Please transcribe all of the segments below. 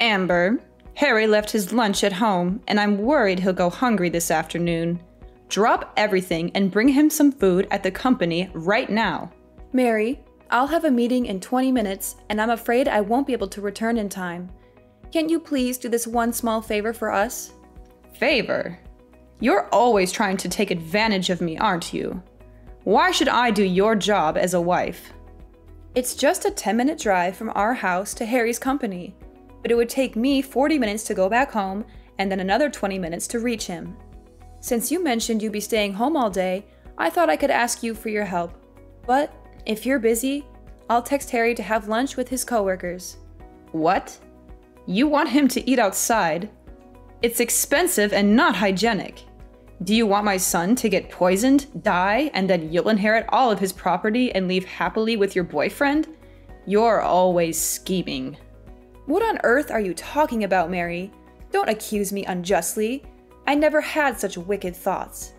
Amber, Harry left his lunch at home, and I'm worried he'll go hungry this afternoon. Drop everything and bring him some food at the company right now. Mary, I'll have a meeting in 20 minutes, and I'm afraid I won't be able to return in time. Can't you please do this one small favor for us? Favor? You're always trying to take advantage of me, aren't you? Why should I do your job as a wife? It's just a 10-minute drive from our house to Harry's company, but it would take me 40 minutes to go back home and then another 20 minutes to reach him. Since you mentioned you'd be staying home all day, I thought I could ask you for your help. But if you're busy, I'll text Harry to have lunch with his coworkers. What? You want him to eat outside? It's expensive and not hygienic. Do you want my son to get poisoned, die, and then you'll inherit all of his property and leave happily with your boyfriend? You're always scheming. What on earth are you talking about, Mary? Don't accuse me unjustly. I never had such wicked thoughts.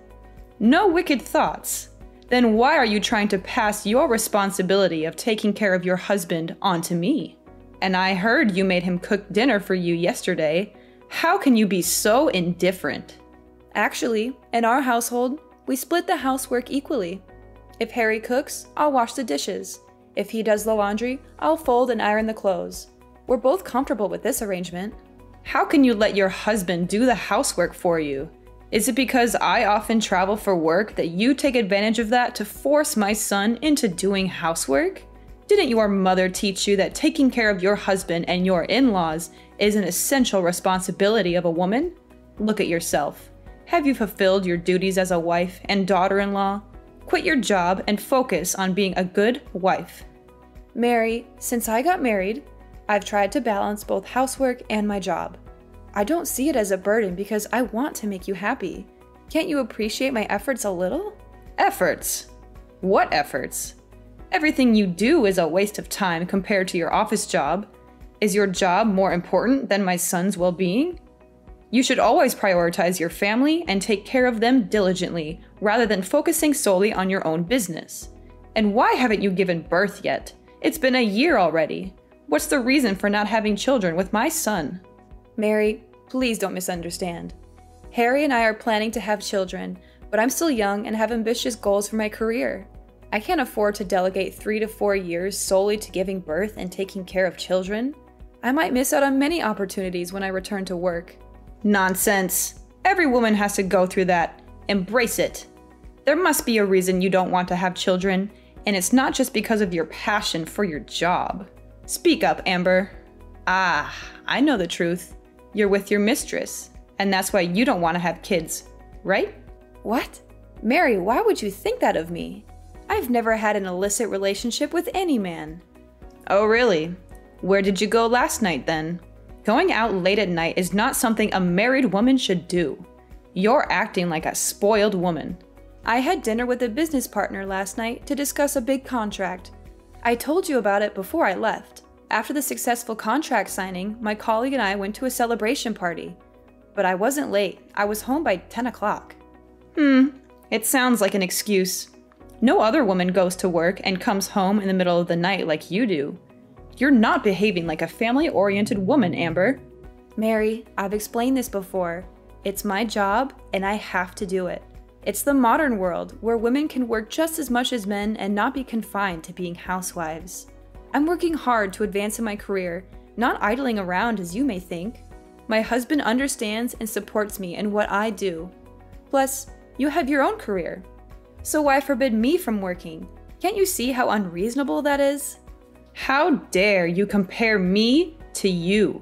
No wicked thoughts? Then why are you trying to pass your responsibility of taking care of your husband onto me? And I heard you made him cook dinner for you yesterday. How can you be so indifferent? Actually, in our household, we split the housework equally. If Harry cooks, I'll wash the dishes. If he does the laundry, I'll fold and iron the clothes. We're both comfortable with this arrangement. How can you let your husband do the housework for you? Is it because I often travel for work that you take advantage of that to force my son into doing housework? Didn't your mother teach you that taking care of your husband and your in-laws is an essential responsibility of a woman? Look at yourself. Have you fulfilled your duties as a wife and daughter-in-law? Quit your job and focus on being a good wife. Mary, since I got married, I've tried to balance both housework and my job. I don't see it as a burden because I want to make you happy. Can't you appreciate my efforts a little? Efforts? What efforts? Everything you do is a waste of time compared to your office job. Is your job more important than my son's well-being? You should always prioritize your family and take care of them diligently, rather than focusing solely on your own business. And why haven't you given birth yet? It's been a year already. What's the reason for not having children with my son? Mary, please don't misunderstand. Harry and I are planning to have children, but I'm still young and have ambitious goals for my career. I can't afford to delegate 3 to 4 years solely to giving birth and taking care of children. I might miss out on many opportunities when I return to work. Nonsense. Every woman has to go through that. Embrace it. There must be a reason you don't want to have children, and it's not just because of your passion for your job. Speak up, Amber. Ah, I know the truth. You're with your mistress, and that's why you don't want to have kids, right? What? Mary, why would you think that of me? I've never had an illicit relationship with any man. Oh, really? Where did you go last night, then? Going out late at night is not something a married woman should do. You're acting like a spoiled woman. I had dinner with a business partner last night to discuss a big contract. I told you about it before I left. After the successful contract signing, my colleague and I went to a celebration party. But I wasn't late. I was home by 10 o'clock. It sounds like an excuse. No other woman goes to work and comes home in the middle of the night like you do. You're not behaving like a family-oriented woman, Amber. Mary, I've explained this before. It's my job, and I have to do it. It's the modern world, where women can work just as much as men and not be confined to being housewives. I'm working hard to advance in my career, not idling around as you may think. My husband understands and supports me in what I do. Plus, you have your own career. So why forbid me from working? Can't you see how unreasonable that is? How dare you compare me to you?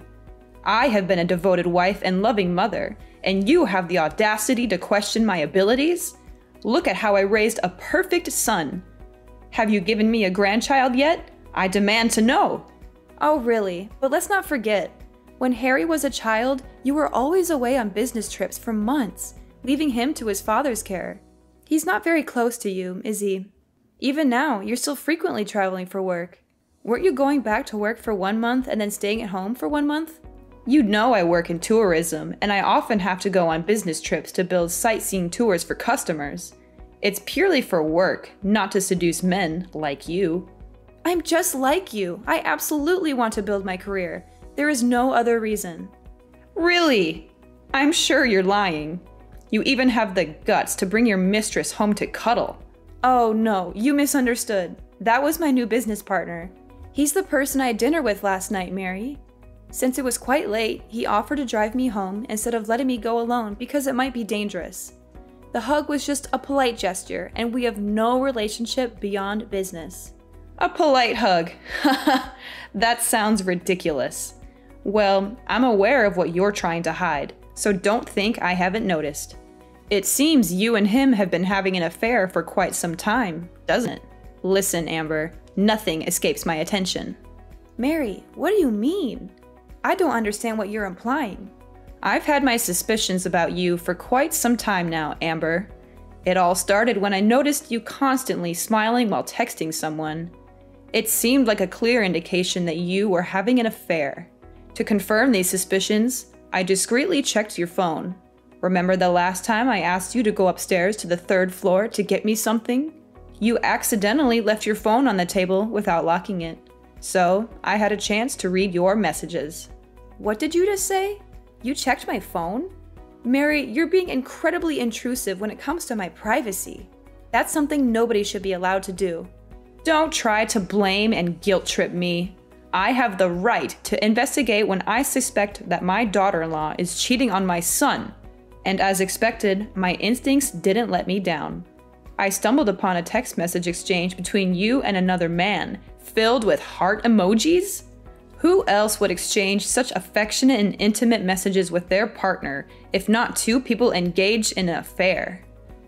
I have been a devoted wife and loving mother, and you have the audacity to question my abilities? Look at how I raised a perfect son. Have you given me a grandchild yet? I demand to know. Oh, really? But let's not forget. When Harry was a child, you were always away on business trips for months, leaving him to his father's care. He's not very close to you, is he? Even now, you're still frequently traveling for work. Weren't you going back to work for 1 month and then staying at home for 1 month? You know I work in tourism, and I often have to go on business trips to build sightseeing tours for customers. It's purely for work, not to seduce men like you. I'm just like you. I absolutely want to build my career. There is no other reason. Really? I'm sure you're lying. You even have the guts to bring your mistress home to cuddle. Oh no, you misunderstood. That was my new business partner. He's the person I had dinner with last night, Mary. Since it was quite late, he offered to drive me home instead of letting me go alone because it might be dangerous. The hug was just a polite gesture, and we have no relationship beyond business. A polite hug. That sounds ridiculous. Well, I'm aware of what you're trying to hide, so don't think I haven't noticed. It seems you and him have been having an affair for quite some time, doesn't it? Listen, Amber, nothing escapes my attention. Mary, what do you mean? I don't understand what you're implying. I've had my suspicions about you for quite some time now, Amber. It all started when I noticed you constantly smiling while texting someone. It seemed like a clear indication that you were having an affair. To confirm these suspicions, I discreetly checked your phone. Remember the last time I asked you to go upstairs to the 3rd floor to get me something? You accidentally left your phone on the table without locking it. So I had a chance to read your messages. What did you just say? You checked my phone? Mary, you're being incredibly intrusive when it comes to my privacy. That's something nobody should be allowed to do. Don't try to blame and guilt trip me. I have the right to investigate when I suspect that my daughter-in-law is cheating on my son. And as expected, my instincts didn't let me down. I stumbled upon a text message exchange between you and another man, filled with heart emojis? Who else would exchange such affectionate and intimate messages with their partner, if not two people engaged in an affair?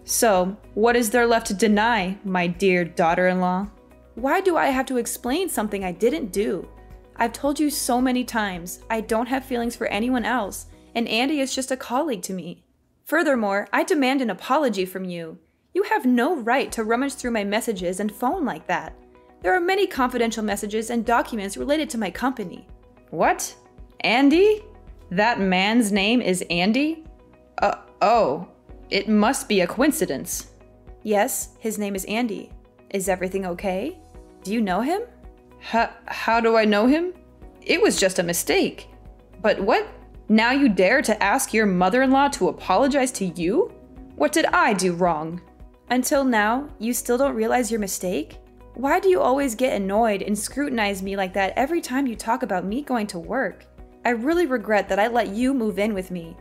So, what is there left to deny, my dear daughter-in-law? Why do I have to explain something I didn't do? I've told you so many times, I don't have feelings for anyone else, and Andy is just a colleague to me. Furthermore, I demand an apology from you. You have no right to rummage through my messages and phone like that. There are many confidential messages and documents related to my company. What? Andy? That man's name is Andy? Oh, it must be a coincidence. Yes, his name is Andy. Is everything okay? Do you know him? How do I know him? It was just a mistake. But what? Now you dare to ask your mother-in-law to apologize to you? What did I do wrong? Until now, you still don't realize your mistake? Why do you always get annoyed and scrutinize me like that every time you talk about me going to work? I really regret that I let you move in with me.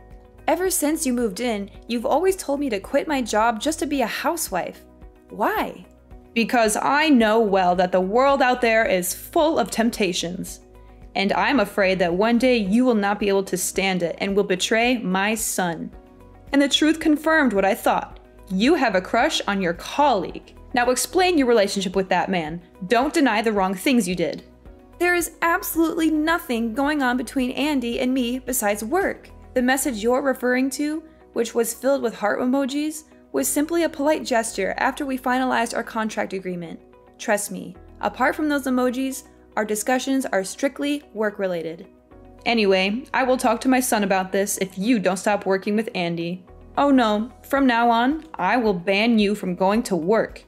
Ever since you moved in, you've always told me to quit my job just to be a housewife. Why? Because I know well that the world out there is full of temptations. And I'm afraid that one day you will not be able to stand it and will betray my son. And the truth confirmed what I thought. You have a crush on your colleague. Now explain your relationship with that man. Don't deny the wrong things you did. There is absolutely nothing going on between Andy and me besides work. The message you're referring to, which was filled with heart emojis, was simply a polite gesture after we finalized our contract agreement. Trust me, apart from those emojis, our discussions are strictly work-related. Anyway, I will talk to my son about this if you don't stop working with Andy. Oh no, from now on, I will ban you from going to work.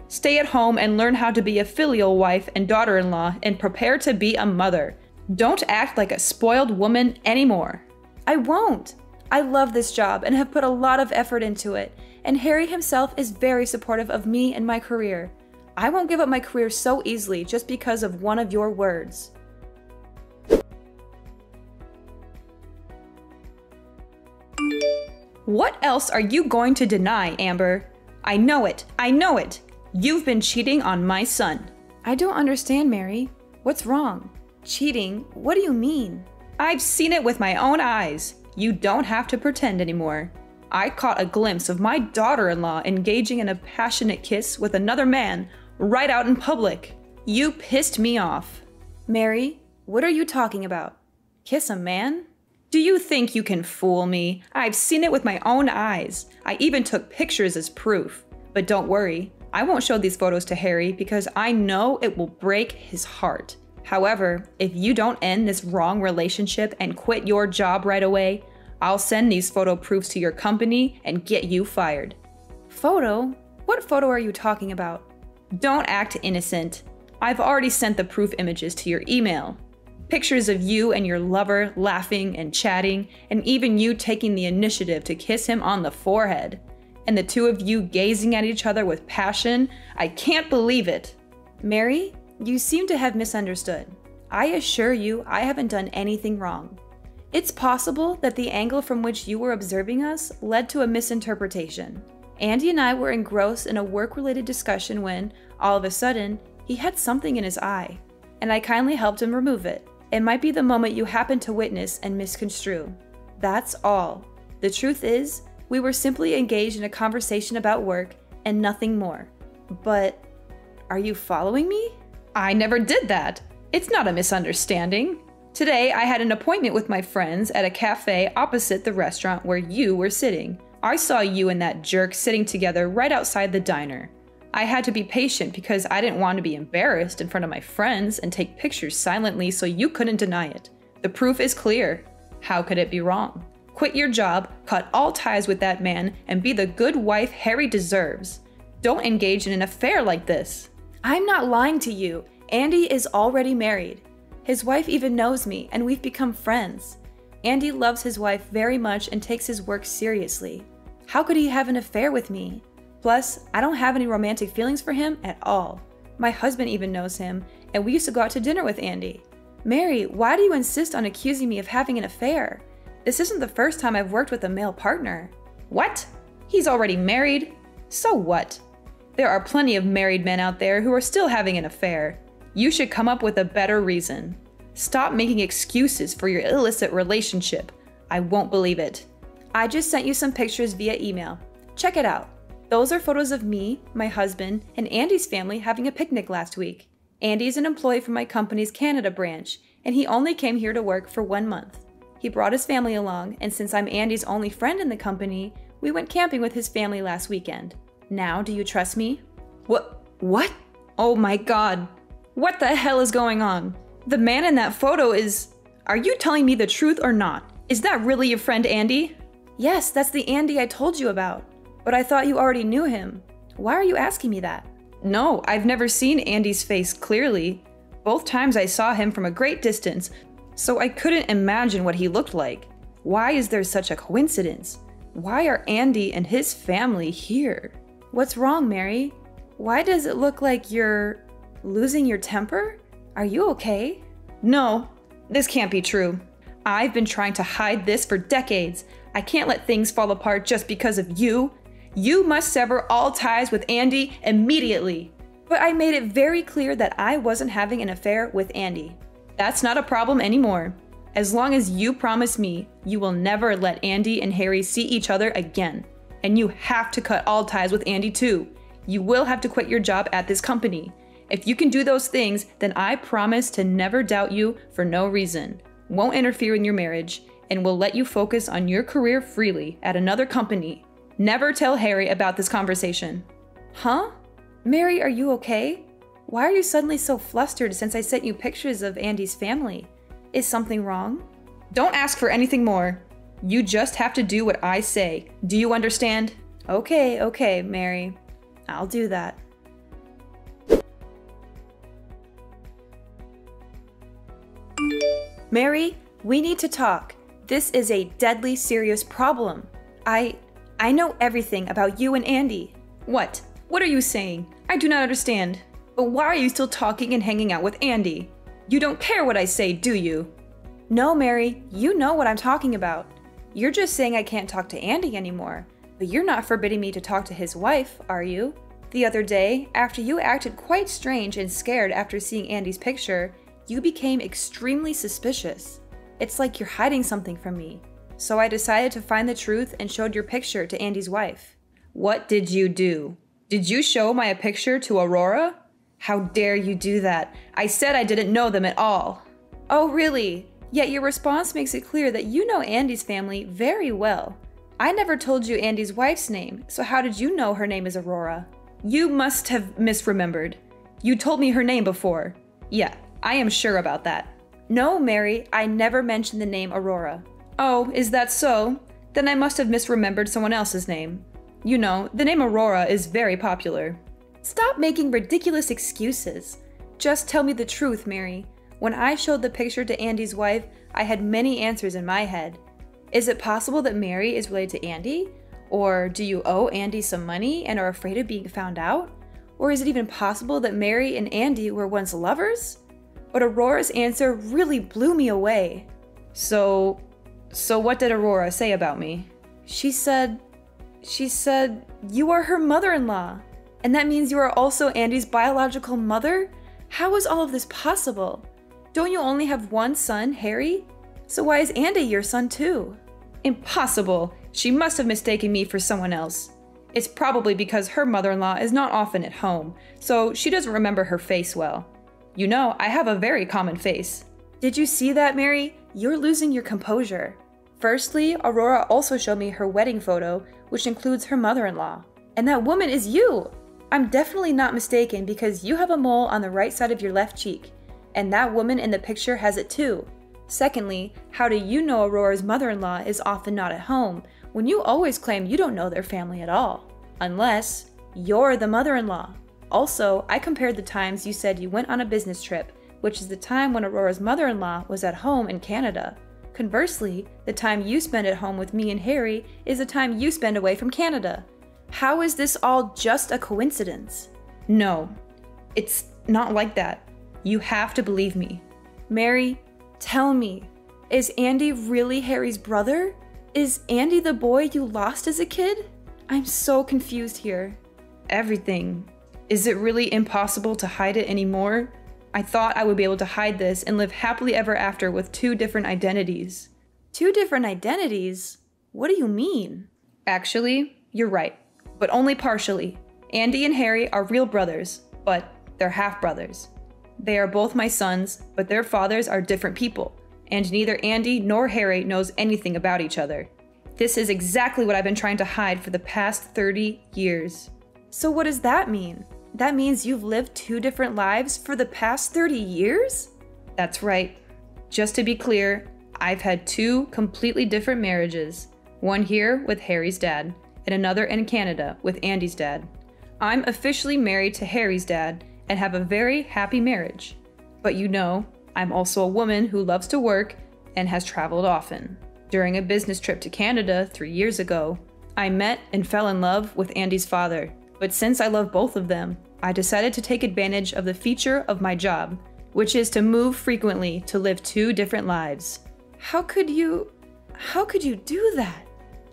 Stay at home and learn how to be a filial wife and daughter-in-law and prepare to be a mother. Don't act like a spoiled woman anymore. I won't. I love this job and have put a lot of effort into it, and Harry himself is very supportive of me and my career. I won't give up my career so easily just because of one of your words. What else are you going to deny, Amber? I know it. I know it. You've been cheating on my son. I don't understand, Mary. What's wrong? Cheating? What do you mean? I've seen it with my own eyes. You don't have to pretend anymore. I caught a glimpse of my daughter-in-law engaging in a passionate kiss with another man right out in public. You pissed me off. Mary, what are you talking about? Kiss a man? Do you think you can fool me? I've seen it with my own eyes. I even took pictures as proof. But don't worry, I won't show these photos to Harry because I know it will break his heart. However, if you don't end this wrong relationship and quit your job right away, I'll send these photo proofs to your company and get you fired. Photo? What photo are you talking about? Don't act innocent. I've already sent the proof images to your email. Pictures of you and your lover laughing and chatting, and even you taking the initiative to kiss him on the forehead. And the two of you gazing at each other with passion. I can't believe it. Mary, you seem to have misunderstood. I assure you I haven't done anything wrong. It's possible that the angle from which you were observing us led to a misinterpretation. Andy and I were engrossed in a work-related discussion when, all of a sudden, he had something in his eye, and I kindly helped him remove it. It might be the moment you happened to witness and misconstrue. That's all. The truth is, we were simply engaged in a conversation about work and nothing more. But, are you following me? I never did that. It's not a misunderstanding. Today, I had an appointment with my friends at a cafe opposite the restaurant where you were sitting. I saw you and that jerk sitting together right outside the diner. I had to be patient because I didn't want to be embarrassed in front of my friends and take pictures silently so you couldn't deny it. The proof is clear. How could it be wrong? Quit your job, cut all ties with that man, and be the good wife Harry deserves. Don't engage in an affair like this. I'm not lying to you. Andy is already married. His wife even knows me, and we've become friends. Andy loves his wife very much and takes his work seriously. How could he have an affair with me? Plus, I don't have any romantic feelings for him at all. My husband even knows him, and we used to go out to dinner with Andy. Mary, why do you insist on accusing me of having an affair? This isn't the first time I've worked with a male partner. What? He's already married? So what? There are plenty of married men out there who are still having an affair. You should come up with a better reason. Stop making excuses for your illicit relationship. I won't believe it. I just sent you some pictures via email. Check it out. Those are photos of me, my husband, and Andy's family having a picnic last week. Andy's an employee from my company's Canada branch, and he only came here to work for 1 month. He brought his family along, and since I'm Andy's only friend in the company, we went camping with his family last weekend. Now, do you trust me? What? Oh my God. What the hell is going on? The man in that photo is... Are you telling me the truth or not? Is that really your friend Andy? Yes, that's the Andy I told you about. But I thought you already knew him. Why are you asking me that? No, I've never seen Andy's face clearly. Both times I saw him from a great distance, so I couldn't imagine what he looked like. Why is there such a coincidence? Why are Andy and his family here? What's wrong, Mary? Why does it look like you're losing your temper? Are you okay? No, this can't be true. I've been trying to hide this for decades. I can't let things fall apart just because of you. You must sever all ties with Andy immediately. But I made it very clear that I wasn't having an affair with Andy. That's not a problem anymore. As long as you promise me, you will never let Andy and Harry see each other again. And you have to cut all ties with Andy too. You will have to quit your job at this company. If you can do those things, then I promise to never doubt you for no reason, won't interfere in your marriage, and will let you focus on your career freely at another company. Never tell Harry about this conversation. Huh? Mary, are you okay? Why are you suddenly so flustered since I sent you pictures of Andy's family? Is something wrong? Don't ask for anything more. You just have to do what I say. Do you understand? Okay, Mary. I'll do that. Mary, we need to talk. This is a deadly serious problem. I know everything about you and Andy. What? What are you saying? I do not understand. But why are you still talking and hanging out with Andy? You don't care what I say, do you? No, Mary, you know what I'm talking about. You're just saying I can't talk to Andy anymore, but you're not forbidding me to talk to his wife, are you? The other day, after you acted quite strange and scared after seeing Andy's picture, you became extremely suspicious. It's like you're hiding something from me. So I decided to find the truth and showed your picture to Andy's wife. What did you do? Did you show my picture to Aurora? How dare you do that? I said I didn't know them at all. Oh, really? Yet your response makes it clear that you know Andy's family very well. I never told you Andy's wife's name, so how did you know her name is Aurora? You must have misremembered. You told me her name before. Yeah, I am sure about that. No, Mary, I never mentioned the name Aurora. Oh, is that so? Then I must have misremembered someone else's name. You know, the name Aurora is very popular. Stop making ridiculous excuses. Just tell me the truth, Mary. When I showed the picture to Andy's wife, I had many answers in my head. Is it possible that Mary is related to Andy? Or do you owe Andy some money and are afraid of being found out? Or is it even possible that Mary and Andy were once lovers? But Aurora's answer really blew me away. So what did Aurora say about me? She said, you are her mother-in-law. And that means you are also Andy's biological mother? How is all of this possible? Don't you only have one son, Harry? So why is Andy your son too? Impossible! She must have mistaken me for someone else. It's probably because her mother-in-law is not often at home, so she doesn't remember her face well. You know, I have a very common face. Did you see that, Mary? You're losing your composure. Firstly, Aurora also showed me her wedding photo, which includes her mother-in-law. And that woman is you! I'm definitely not mistaken because you have a mole on the right side of your left cheek, and that woman in the picture has it too. Secondly, how do you know Aurora's mother-in-law is often not at home when you always claim you don't know their family at all? Unless you're the mother-in-law. Also, I compared the times you said you went on a business trip, which is the time when Aurora's mother-in-law was at home in Canada. Conversely, the time you spend at home with me and Harry is the time you spend away from Canada. How is this all just a coincidence? No, it's not like that. You have to believe me. Mary, tell me, is Andy really Harry's brother? Is Andy the boy you lost as a kid? I'm so confused here. Everything. Is it really impossible to hide it anymore? I thought I would be able to hide this and live happily ever after with 2 different identities. 2 different identities? What do you mean? Actually, you're right, but only partially. Andy and Harry are real brothers, but they're half-brothers. They are both my sons, but their fathers are different people, and neither Andy nor Harry knows anything about each other. This is exactly what I've been trying to hide for the past 30 years. So what does that mean? That means you've lived 2 different lives for the past 30 years? That's right. Just to be clear, I've had 2 completely different marriages. One here with Harry's dad, and another in Canada with Andy's dad. I'm officially married to Harry's dad and have a very happy marriage. But you know, I'm also a woman who loves to work and has traveled often. During a business trip to Canada 3 years ago, I met and fell in love with Andy's father. But since I love both of them, I decided to take advantage of the feature of my job, which is to move frequently to live 2 different lives. How could you do that?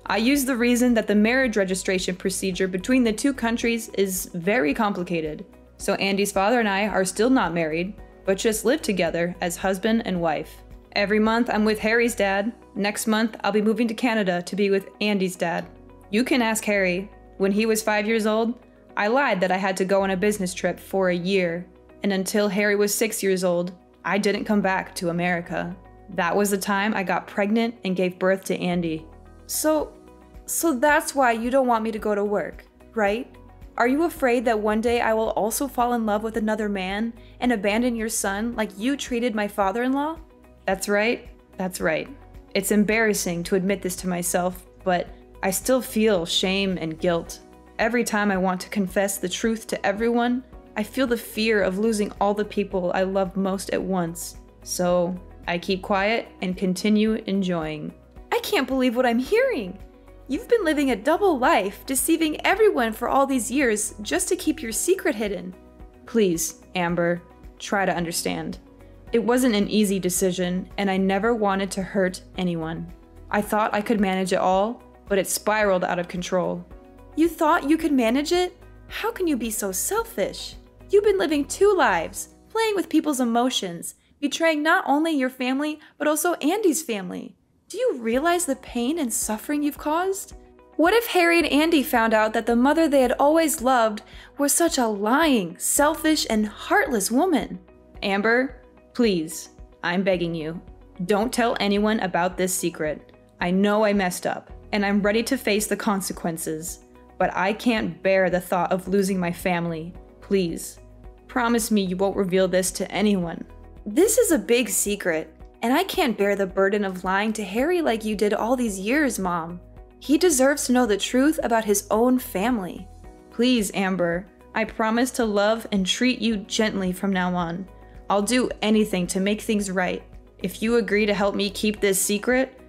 I use the reason that the marriage registration procedure between the 2 countries is very complicated. So Andy's father and I are still not married, but just live together as husband and wife. Every month I'm with Harry's dad. Next month I'll be moving to Canada to be with Andy's dad. You can ask Harry. When he was 5 years old, I lied that I had to go on a business trip for a year. And until Harry was 6 years old, I didn't come back to America. That was the time I got pregnant and gave birth to Andy. So that's why you don't want me to go to work, right? Are you afraid that one day I will also fall in love with another man and abandon your son like you treated my father-in-law? That's right. That's right. It's embarrassing to admit this to myself, but I still feel shame and guilt. Every time I want to confess the truth to everyone, I feel the fear of losing all the people I love most at once. So I keep quiet and continue enjoying. I can't believe what I'm hearing. You've been living a double life, deceiving everyone for all these years just to keep your secret hidden. Please, Amber, try to understand. It wasn't an easy decision, and I never wanted to hurt anyone. I thought I could manage it all, but it spiraled out of control. You thought you could manage it? How can you be so selfish? You've been living 2 lives, playing with people's emotions, betraying not only your family, but also Andy's family. Do you realize the pain and suffering you've caused? What if Harry and Andy found out that the mother they had always loved was such a lying, selfish, and heartless woman? Amber, please, I'm begging you, don't tell anyone about this secret. I know I messed up, and I'm ready to face the consequences, but I can't bear the thought of losing my family. Please, promise me you won't reveal this to anyone. This is a big secret. And I can't bear the burden of lying to Harry like you did all these years, Mom. He deserves to know the truth about his own family. Please, Amber, I promise to love and treat you gently from now on. I'll do anything to make things right. If you agree to help me keep this secret,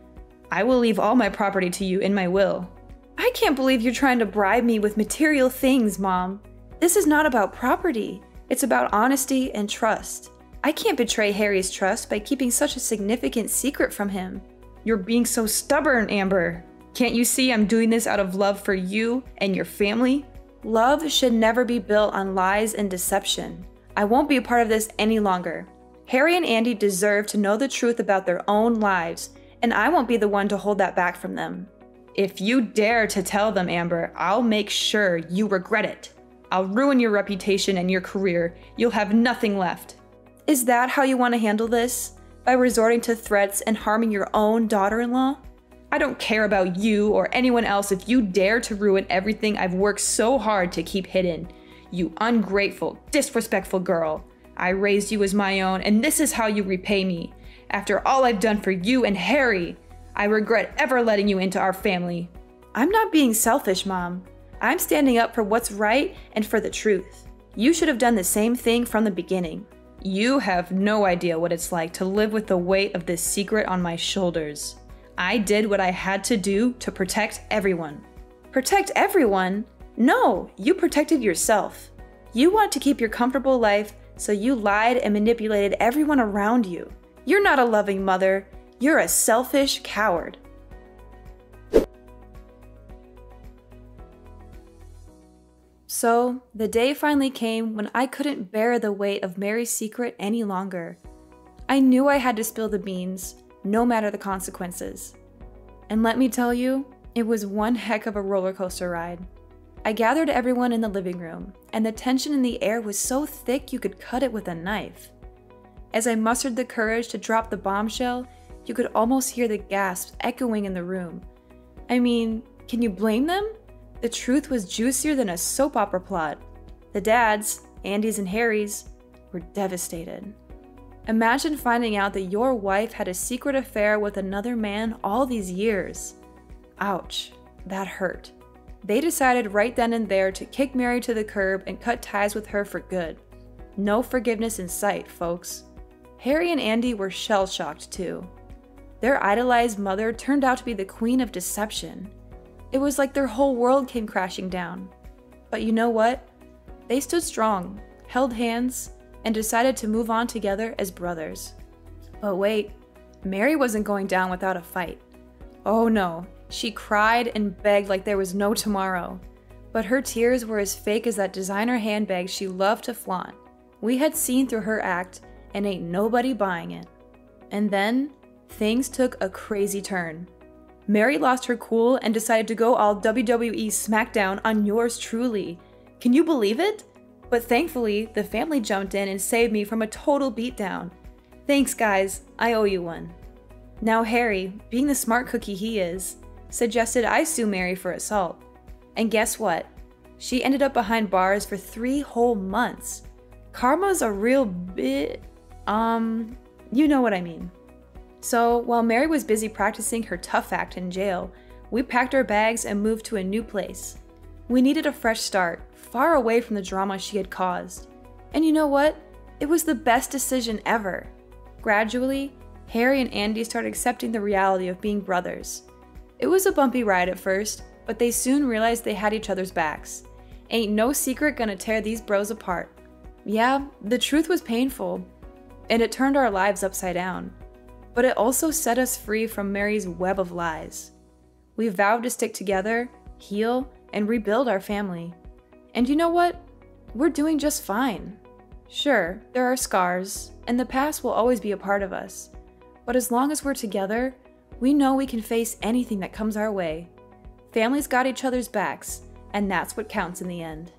I will leave all my property to you in my will. I can't believe you're trying to bribe me with material things, Mom. This is not about property. It's about honesty and trust. I can't betray Harry's trust by keeping such a significant secret from him. You're being so stubborn, Amber. Can't you see I'm doing this out of love for you and your family? Love should never be built on lies and deception. I won't be a part of this any longer. Harry and Andy deserve to know the truth about their own lives, and I won't be the one to hold that back from them. If you dare to tell them, Amber, I'll make sure you regret it. I'll ruin your reputation and your career. You'll have nothing left. Is that how you want to handle this? By resorting to threats and harming your own daughter-in-law? I don't care about you or anyone else if you dare to ruin everything I've worked so hard to keep hidden. You ungrateful, disrespectful girl. I raised you as my own, and this is how you repay me. After all I've done for you and Harry, I regret ever letting you into our family. I'm not being selfish, Mom. I'm standing up for what's right and for the truth. You should have done the same thing from the beginning. You have no idea what it's like to live with the weight of this secret on my shoulders. I did what I had to do to protect everyone. Protect everyone? No, you protected yourself. You want to keep your comfortable life, so you lied and manipulated everyone around you. You're not a loving mother. You're a selfish coward. So, the day finally came when I couldn't bear the weight of Mary's secret any longer. I knew I had to spill the beans, no matter the consequences. And let me tell you, it was one heck of a roller coaster ride. I gathered everyone in the living room, and the tension in the air was so thick you could cut it with a knife. As I mustered the courage to drop the bombshell, you could almost hear the gasps echoing in the room. I mean, can you blame them? The truth was juicier than a soap opera plot. The dads, Andy's and Harry's, were devastated. Imagine finding out that your wife had a secret affair with another man all these years. Ouch, that hurt. They decided right then and there to kick Mary to the curb and cut ties with her for good. No forgiveness in sight, folks. Harry and Andy were shell-shocked too. Their idolized mother turned out to be the queen of deception. It was like their whole world came crashing down. But you know what? They stood strong, held hands, and decided to move on together as brothers. But wait, Mary wasn't going down without a fight. Oh no, she cried and begged like there was no tomorrow. But her tears were as fake as that designer handbag she loved to flaunt. We had seen through her act, and ain't nobody buying it. And then, things took a crazy turn. Mary lost her cool and decided to go all WWE SmackDown on yours truly. Can you believe it? But thankfully, the family jumped in and saved me from a total beatdown. Thanks guys, I owe you one. Now Harry, being the smart cookie he is, suggested I sue Mary for assault. And guess what? She ended up behind bars for 3 whole months. Karma's a real bit, you know what I mean. So, while Mary was busy practicing her tough act in jail, we packed our bags and moved to a new place. We needed a fresh start, far away from the drama she had caused. And you know what? It was the best decision ever. Gradually, Harry and Andy started accepting the reality of being brothers. It was a bumpy ride at first, but they soon realized they had each other's backs. Ain't no secret gonna tear these bros apart. Yeah, the truth was painful, and it turned our lives upside down. But it also set us free from Mary's web of lies. We vowed to stick together, heal, and rebuild our family. And you know what? We're doing just fine. Sure, there are scars, and the past will always be a part of us. But as long as we're together, we know we can face anything that comes our way. Families got each other's backs, and that's what counts in the end.